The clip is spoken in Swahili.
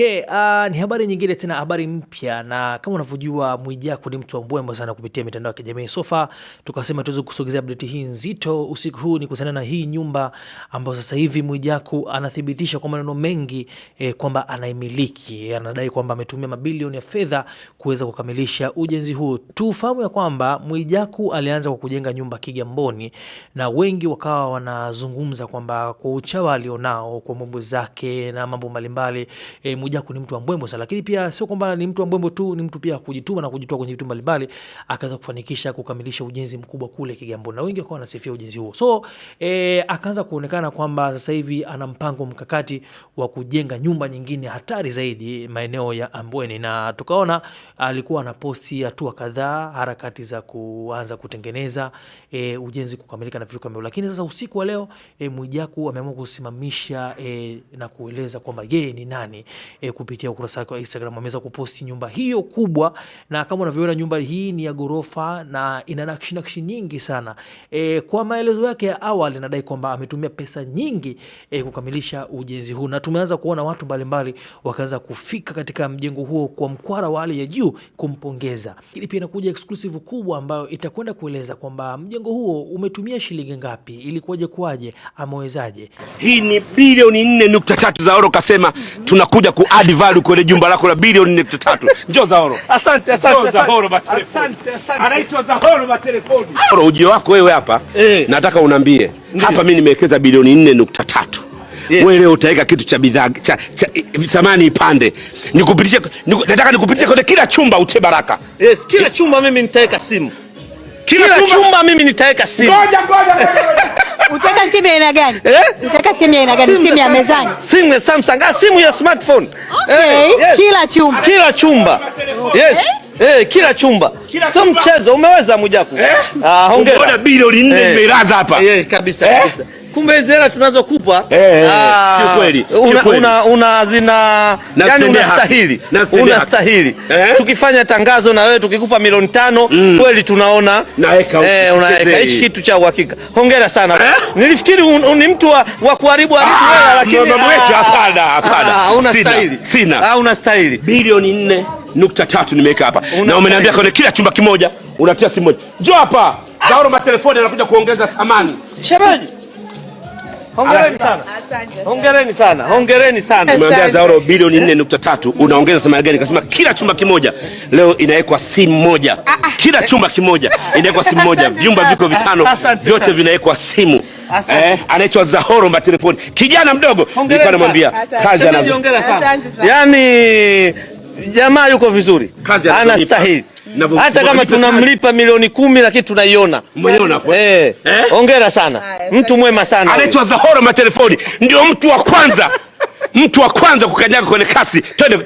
Okay, ni habari nyingine tena, habari mpya, na kama unavyojua Mwijaku ni mtu wa mbwembo sana kupitia mitandao ya kijamii. Sofa tukasema tuweze kusogezea update hii nzito usiku huu ni kuhusiana na hii nyumba ambayo sasa hivi Mwijaku anathibitisha kwa maneno mengi kwamba anaimiliki. Anadai kwamba ametumia mabilioni ya fedha kuweza kukamilisha ujenzi huu. Tufahamu ya kwamba Mwijaku alianza kwa kujenga nyumba Kigamboni, na wengi wakawa wanazungumza kwamba kwa uchawa alionao, kwa mambo zake na mambo mbalimbali, Mwijaku ni mtu wa mbwembo sana, lakini pia sio kwamba ni mtu wa mbwembo tu, ni mtu pia kujituma na kujitoa kwenye vitu mbalimbali, akaanza kufanikisha kukamilisha ujenzi mkubwa kule Kigamboni, na wengi wakawa wanasifia ujenzi huo. So akaanza kuonekana kwamba sasa hivi ana mpango mkakati wa kujenga nyumba nyingine hatari zaidi maeneo ya Ambweni, na tukaona alikuwa anaposti hatua kadhaa, harakati za kuanza kutengeneza ujenzi kukamilika na vitu kama hivyo. Lakini sasa usiku wa leo Mwijaku ameamua kusimamisha na kueleza kwamba yeye ni nani. Kupitia ukurasa wake wa Instagram ameweza kuposti nyumba hiyo kubwa, na kama unavyoona nyumba hii ni ya gorofa na ina nakshi nyingi sana. Kwa maelezo yake ya awali anadai kwamba ametumia pesa nyingi kukamilisha ujenzi huu, na tumeanza kuona watu mbalimbali wakaanza kufika katika mjengo huo kwa mkwara wa hali ya juu kumpongeza. Ili pia inakuja exclusive kubwa ambayo itakwenda kueleza kwamba mjengo huo umetumia shilingi ngapi, ilikuwaje, kwaje, amewezaje. Hii ni bilioni 4.3 Zahoro kasema tunakuja ku add value kwenye jumba lako la bilioni 4.3. Njoo Zahoro. Asante. Zahoro ba telefoni. Anaitwa Zahoro ba telefoni. Zahoro, ujio wako wewe hapa nataka unambie. Hapa mimi nimewekeza bilioni 4.3. Wewe leo utaweka kitu cha bidhaa cha thamani ipande. Nataka nikupitishe kwenye kila chumba uche baraka. Yes, kila chumba mimi nitaweka simu. Kila chumba mimi nitaweka simu. Ngoja. Utaka simu ya aina gani? Utaka simu ya aina gani? Simu ya mezani? Simu ya Samsung, simu ya smartphone. Okay. Yes. Kila chumba. Kila chumba. Yes. Kila chumba. Sio mchezo, umeweza Mwijaku. Hongera. Unaona bilioni 4 nimeraza hapa. Kabisa. Kumbe hizo hela tunazokupa kweli. Yani unastahili. Tukifanya tangazo na wewe tukikupa milioni 5 kweli tunaona unaweka hichi kitu cha uhakika. Hongera sana. Nilifikiri ni mtu wa kuharibu hela, lakini hapana. Unastahili. Unastahili. Bilioni 4.3 nimeweka hapa. Na umeniambia kwenye kila chumba kimoja unatia simu moja. Njoo hapa. Zahoro matelefoni anakuja kuongeza thamani. Shemeji. Hongereni sana. Nimeambia Zahoro bilioni 4.3 unaongeza thamani gani? Kasema kila chumba kimoja leo inawekwa simu moja. Kila chumba kimoja inawekwa simu moja. Vyumba viko 5 vyote vinawekwa simu. Anaitwa Zahoro matelefoni. Kijana mdogo nilikuwa namwambia kazi anazo. Hongera sana. Yaani jamaa yuko vizuri. Anastahili. Hata kama tunamlipa milioni 10 lakini tunaiona. Umeona hapo? Hongera sana. Mtu mwema sana. Anaitwa Zahoro matelefoni. Ndio mtu wa kwanza kukanyaga kwenye kasi. Twende.